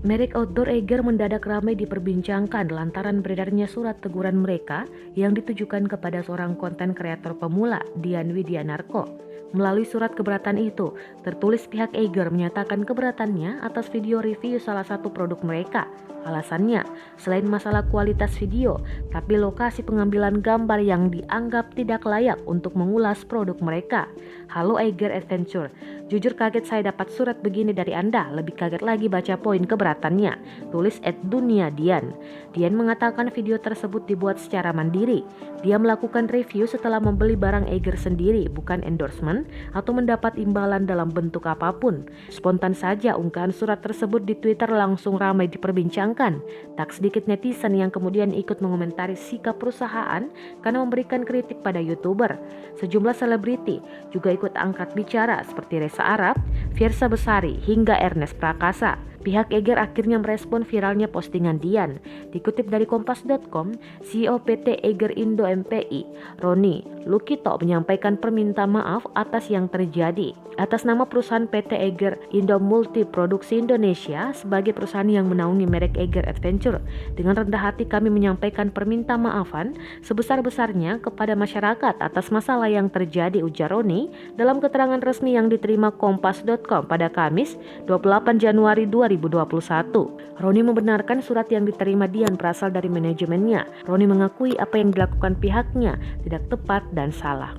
Merek outdoor Eiger mendadak ramai diperbincangkan lantaran beredarnya surat teguran mereka yang ditujukan kepada seorang konten kreator pemula, Dian Widianarko. Melalui surat keberatan itu, tertulis pihak Eiger menyatakan keberatannya atas video review salah satu produk mereka. Alasannya, selain masalah kualitas video, tapi lokasi pengambilan gambar yang dianggap tidak layak untuk mengulas produk mereka. Halo Eiger Adventure, jujur kaget saya dapat surat begini dari Anda, lebih kaget lagi baca poin keberatannya, tulis @dunia_dian. Dian mengatakan video tersebut dibuat secara mandiri. Dia melakukan review setelah membeli barang Eiger sendiri, bukan endorsement atau mendapat imbalan dalam bentuk apapun. Spontan saja unggahan surat tersebut di Twitter langsung ramai diperbincangkan. Tak sedikit netizen yang kemudian ikut mengomentari sikap perusahaan karena memberikan kritik pada YouTuber. Sejumlah selebriti juga ikut angkat bicara seperti Reza Arab, Fiersa Besari, hingga Ernest Prakasa. Pihak Eiger akhirnya merespon viralnya postingan Dian. Dikutip dari kompas.com, CEO PT Eiger Indo MPI, Roni Lukito menyampaikan permintaan maaf atas yang terjadi. Atas nama perusahaan PT Eiger Indo Multi Produksi Indonesia sebagai perusahaan yang menaungi merek Eiger Adventure, dengan rendah hati kami menyampaikan permintaan maafan sebesar-besarnya kepada masyarakat atas masalah yang terjadi, ujar Roni dalam keterangan resmi yang diterima kompas.com pada Kamis 28 Januari 2021. Roni membenarkan surat yang diterima Dian berasal dari manajemennya. Roni mengakui apa yang dilakukan pihaknya tidak tepat dan salah.